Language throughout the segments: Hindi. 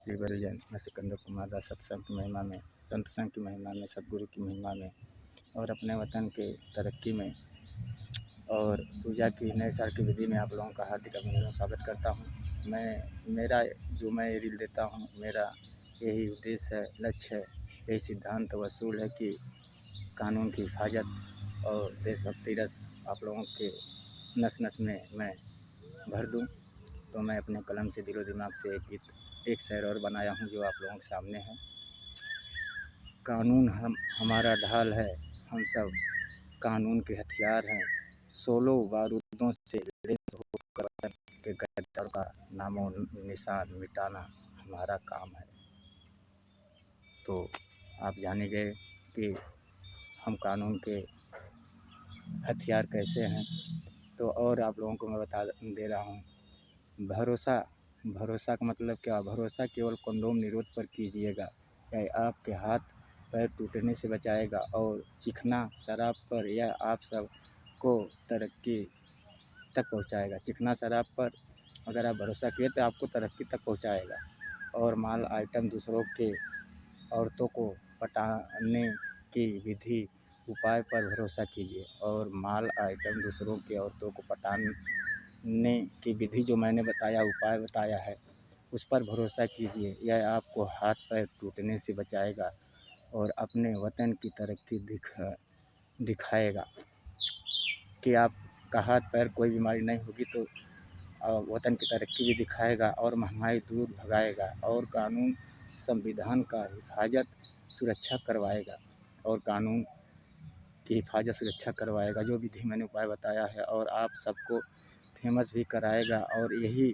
श्री बलिजन मैं सिकंदर कुमार दास सत्संग की महिमा में, संत संघ की महिमा में, सतगुरु की महिमा में और अपने वतन के तरक्की में और पूजा की नए साल की विधि में आप लोगों का हार्दिक अभिनंदन स्वागत करता हूँ। मेरा जो मैं रील देता हूँ, मेरा यही उद्देश्य है, लक्ष्य है, यही सिद्धांत वसूल है कि कानून की हिफाजत और देशभक्ति रस आप लोगों के नस नस में मैं भर दूँ। तो मैं अपने कलम से दिलो दिमाग से एक गीत, एक शेर और बनाया हूँ जो आप लोगों के सामने है। कानून हमारा ढाल है, हम सब कानून के हथियार हैं। 16 बारूदों से लैस होकर वतन के गद्दारों का नामो निशान मिटाना हमारा काम है। तो आप जाने गए कि हम कानून के हथियार कैसे हैं। तो और आप लोगों को मैं बता दे रहा हूँ, भरोसा का मतलब क्या? भरोसा केवल कंडोम निरोध पर कीजिएगा, यह आपके हाथ पैर टूटने से बचाएगा। और चिकना शराब पर यह आप सब को तरक्की तक पहुंचाएगा। चिकना शराब पर अगर आप भरोसा किए तो आपको तरक्की तक पहुंचाएगा। और माल आइटम दूसरों के औरतों को पटाने की विधि उपाय पर भरोसा कीजिए। और माल आइटम दूसरों के औरतों को पटाने की विधि जो मैंने बताया, उपाय बताया है, उस पर भरोसा कीजिए। यह आपको हाथ पैर टूटने से बचाएगा और अपने वतन की तरक्की दिखाएगा कि आपका हाथ पैर कोई बीमारी नहीं होगी तो वतन की तरक्की भी दिखाएगा और महंगाई दूर भगाएगा और कानून संविधान का हिफाजत सुरक्षा करवाएगा और कानून की हिफाजत सुरक्षा करवाएगा जो विधि मैंने उपाय बताया है। और आप सबको फेमस भी कराएगा। और यही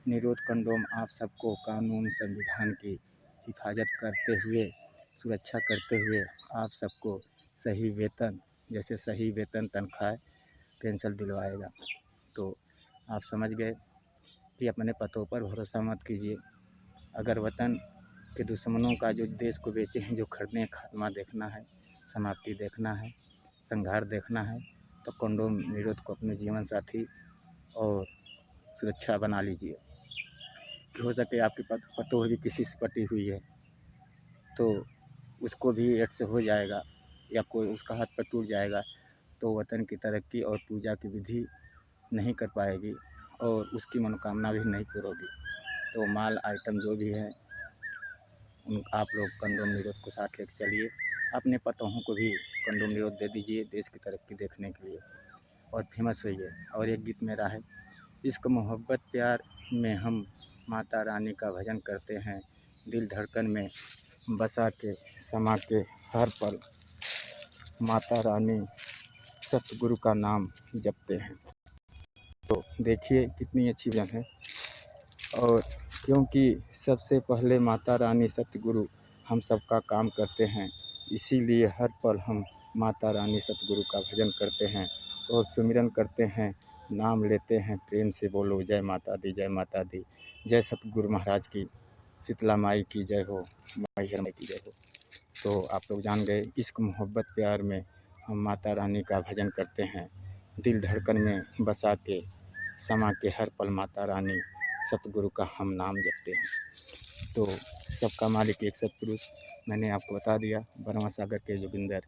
निरोध कंडोम आप सबको कानून संविधान की हिफाजत करते हुए, सुरक्षा करते हुए आप सबको सही वेतन, जैसे सही वेतन, तनख्वाह, पेंशन दिलवाएगा। तो आप समझ गए कि अपने पतों पर भरोसा मत कीजिए। अगर वतन के दुश्मनों का जो देश को बेचे हैं, जो खरीदने, खात्मा देखना है, समाप्ति देखना है, संहार देखना है, तो कंडोम निरोध को अपने जीवन साथी और सुरक्षा बना लीजिए। हो सके आपकी पतों भी किसी से पटी हुई है तो उसको भी एड्स हो जाएगा या कोई उसका हाथ पर टूट जाएगा तो वतन की तरक्की और पूजा की विधि नहीं कर पाएगी और उसकी मनोकामना भी नहीं पूरी होगी। तो माल आइटम जो भी है आप लोग कंडोम निरोध को साथ लेकर चलिए। अपने पतोहों को भी कंडोम निरोध दे दीजिए देश की तरक्की देखने के लिए और फेमस होइए। और एक गीत मेरा है, इश्क मोहब्बत प्यार में हम माता रानी का भजन करते हैं, दिल धड़कन में बसा के समा के हर पल माता रानी सतगुरु का नाम जपते हैं। तो देखिए कितनी अच्छी भजन है। और क्योंकि सबसे पहले माता रानी सतगुरु हम सबका काम करते हैं, इसीलिए हर पल हम माता रानी सतगुरु का भजन करते हैं और सुमिरन करते हैं, नाम लेते हैं, प्रेम से बोलो जय माता दी, जय माता दी, जय सतगुरु महाराज की, शीतला माई की जय हो, मैहर माई की जय हो। तो आप लोग जान गए, इश्क मोहब्बत प्यार में हम माता रानी का भजन करते हैं, दिल धड़कन में बसा के समा के हर पल माता रानी सतगुरु का हम नाम जपते हैं। तो सबका मालिक एक सतपुरुष मैंने आपको बता दिया। बरवा सागर के जोगिंदर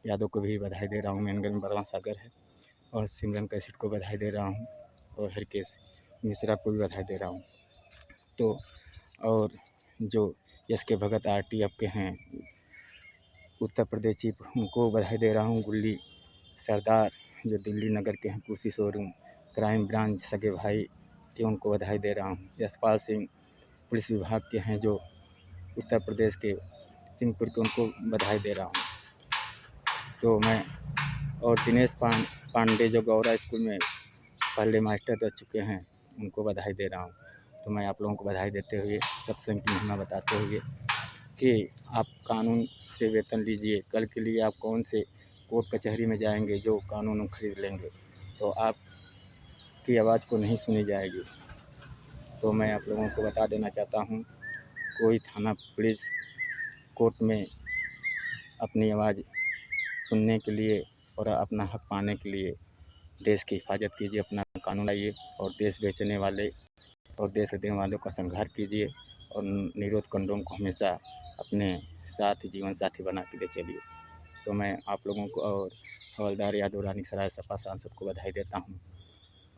यादव को भी बधाई दे रहा हूँ। मेनगढ़ में बरवा सागर है। और सिमरन कैसेट को बधाई दे रहा हूँ और हरकेश मिश्रा को भी बधाई दे रहा हूँ। तो और जो एस.के. भगत RTF के हैं उत्तर प्रदेश चीफ, उनको बधाई दे रहा हूँ। गुल्ली सरदार जो दिल्ली नगर के हैं, कुर्सी शोरूम क्राइम ब्रांच सगे भाई के, उनको बधाई दे रहा हूँ। यशपाल सिंह पुलिस विभाग के हैं जो उत्तर प्रदेश के सिंहपुर के, उनको बधाई दे रहा हूँ। तो मैं और दिनेश पांडे जो गौरा स्कूल में पहले मास्टर रह चुके हैं, उनको बधाई दे रहा हूँ। तो मैं आप लोगों को बधाई देते हुए, सत्संग की महिमा बताते हुए कि आप कानून से वेतन लीजिए। कल के लिए आप कौन से कोर्ट कचहरी में जाएंगे जो कानून खरीद लेंगे तो आपकी आवाज़ को नहीं सुनी जाएगी। तो मैं आप लोगों को बता देना चाहता हूँ, कोई थाना पुलिस कोर्ट में अपनी आवाज़ सुनने के लिए और अपना हक पाने के लिए देश की हिफाजत कीजिए, अपना कानून लाइए और देश बेचने वाले और देश देने वालों का संहार कीजिए और निरोध कंडोम को हमेशा अपने साथ जीवन साथी बना के ले चलिए। तो मैं आप लोगों को और हवलदार यादव रानीसराय सपा सांसद को बधाई देता हूँ,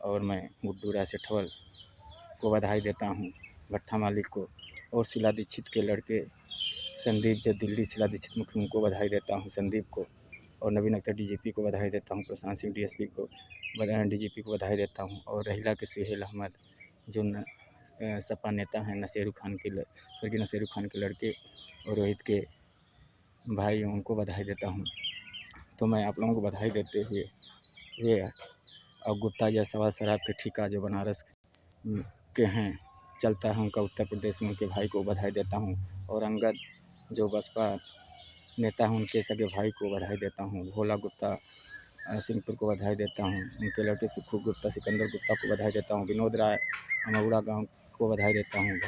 और मैं गुड्डू राय सेठवल को बधाई देता हूँ, भट्ठा मालिक को, और शीला दीक्षित के लड़के संदीप जो दिल्ली शीला दीक्षित मुख्य उनको बधाई देता हूँ, संदीप को, और नवीन अख्तर डीजीपी को बधाई देता हूँ, प्रशांत सिंह डीएसपी को डीजीपी को बधाई देता हूँ, और रहीला के सुहेल अहमद जो सपा नेता हैं नसीरुल खान के स्वर्गीय नसीरुल खान के लड़के और रोहित के भाई उनको बधाई देता हूँ। तो मैं आप लोगों को बधाई देते हुए ये और गुप्ता जायसवाल शराब के ठेका जो बनारस के हैं चलता है उनका उत्तर प्रदेश में, उनके भाई को बधाई देता हूँ, और अंगद जो बसपा नेता हैं उनके सगे भाई को बधाई देता हूँ, भोला गुप्ता सिंहपुर को बधाई देता हूँ, उनके लड़के सुखू गुप्ता सिकंदर गुप्ता को बधाई देता हूँ, विनोद राय अमौड़ा गांव को बधाई देता हूँ,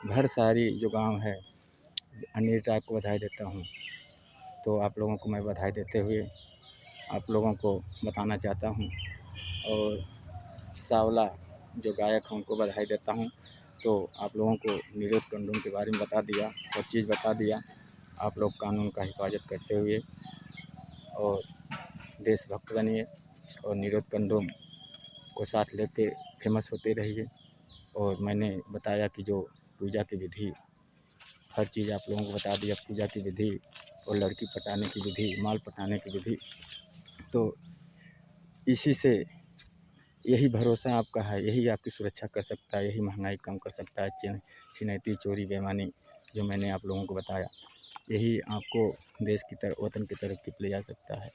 भरसारी जो गांव है अनिल राय को बधाई देता हूँ। तो आप लोगों को मैं बधाई देते हुए आप लोगों को बताना चाहता हूँ, और सावला जो गायक हैं उनको बधाई देता हूँ। तो आप लोगों को निरोध कंडोम के बारे में बता दिया, सब चीज़ बता दिया। आप लोग कानून का हिफाजत करते हुए और देशभक्त बनिए और निरोध कंडोम को साथ लेके फेमस होते रहिए। और मैंने बताया कि जो पूजा की विधि, हर चीज़ आप लोगों को बता दिया, पूजा की विधि और लड़की पटाने की विधि, माल पटाने की विधि। तो इसी से यही भरोसा आपका है, यही आपकी सुरक्षा कर सकता है, यही महंगाई कम कर सकता है, छिनैती चोरी बेईमानी जो मैंने आप लोगों को बताया, यही आपको देश की तरफ वतन की तरफ ले जा सकता है।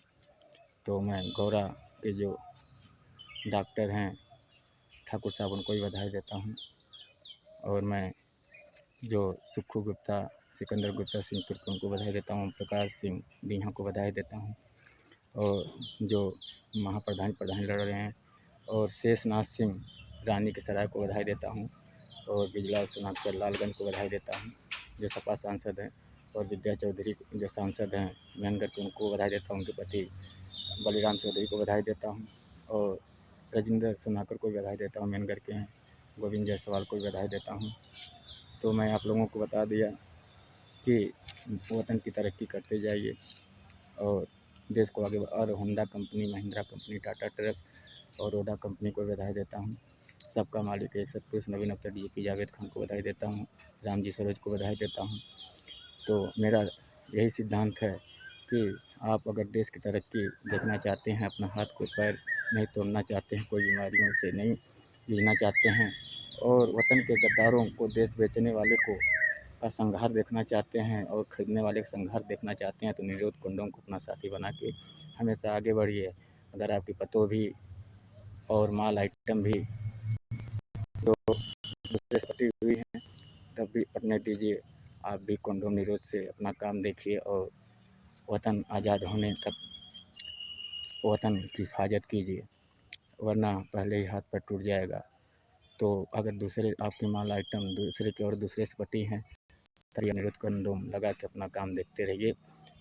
तो मैं गौरा के जो डॉक्टर हैं ठाकुर साहब उनको भी बधाई देता हूँ, और मैं जो सुखू गुप्ता सिकंदर गुप्ता सिंहपुर को उनको बधाई देता हूँ, प्रकाश सिंह दीहा को बधाई देता हूँ, और जो प्रधान लड़ रहे हैं, और शेषनाथ सिंह रानी के सराय को बधाई देता हूँ, और बिजला सोनाकर लालगंज को बधाई देता हूँ जो सपा सांसद हैं, और विद्या चौधरी जो सांसद हैं मैनगढ़ के उनको बधाई देता हूँ, उनके पति बलिराम चौधरी को बधाई देता हूँ, और राजेंद्र सोनाकर को भी बधाई देता हूँ, मैनगढ़ के हैं, गोविंद जायसवाल को भी बधाई देता हूँ। तो मैं आप लोगों को बता दिया कि वतन की तरक्की करते जाइए और देश को आगे, और Honda company, Mahindra company, Tata truck और ओडा कंपनी को बधाई देता हूँ। सबका मालिक एक सतपुरुष नवीन अख्तर डीजीपी जावेद खान को बधाई देता हूँ, रामजी सरोज को बधाई देता हूँ। तो मेरा यही सिद्धांत है कि आप अगर देश की तरक्की देखना चाहते हैं, अपना हाथ को पैर नहीं तोड़ना चाहते हैं, कोई बीमारियों से नहीं जूझना चाहते हैं, और वतन के गद्दारों को, देश बेचने वाले को का संघार देखना चाहते हैं और खरीदने वाले का संघार देखना चाहते हैं, तो निरोध कंडोम को अपना साथी बना के हमेशा आगे बढ़िए। अगर आपकी पतों भी और माल आइटम भी जो दूसरे से पटी हुई हैं तब भी पटने दीजिए, आप भी कंडोम निरोध से अपना काम देखिए और वतन आज़ाद होने तक वतन की हिफाजत कीजिए, वरना पहले ही हाथ पैर टूट जाएगा। तो अगर दूसरे आपके माल आइटम दूसरे के और दूसरे से पटी हैं तो ये निरोध कंडोम लगा के अपना काम देखते रहिए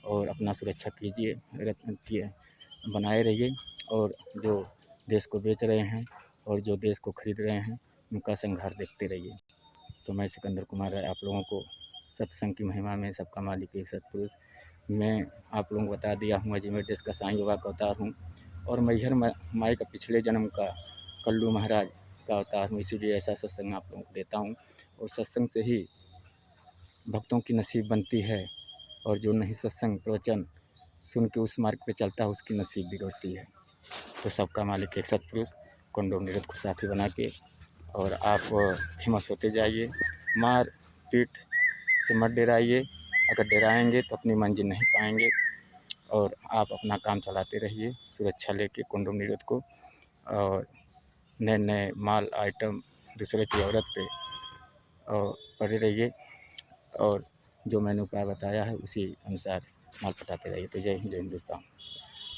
और अपना सुरक्षा कीजिए, बनाए रहिए, और जो देश को बेच रहे हैं और जो देश को खरीद रहे हैं उनका संघार देखते रहिए। तो मैं सिकंदर कुमार राय आप लोगों को सत्संग की महिमा में सबका मालिक एक सतपुरुष मैं आप लोगों को बता दिया हूँ। अजमेर देश का साईं बाबा का अवतार हूँ, और मैहर माई का पिछले जन्म का कल्लू महाराज का अवतार हूँ, इसीलिए ऐसा सत्संग आप लोगों को देता हूँ। और सत्संग से ही भक्तों की नसीब बनती है, और जो नहीं सत्संग प्रवचन सुन के उस मार्ग पे चलता है उसकी नसीब बिगड़ती है। तो सबका मालिक एक सतपुरुष, कंडोम निरोध को साथी बना के और आप फेमस होते जाइए। मार पीट से मत डराइए, अगर डराएंगे तो अपनी मंजिल नहीं पाएंगे। और आप अपना काम चलाते रहिए सुरक्षा लेके कंडोम निरोध को, और नए नए माल आइटम दूसरे की औरत पे और पड़े रहिए, और जो मैंने उपाय बताया है उसी अनुसार माल पटाते रहिए। तो जय हिंद, जय हिंदुस्तान।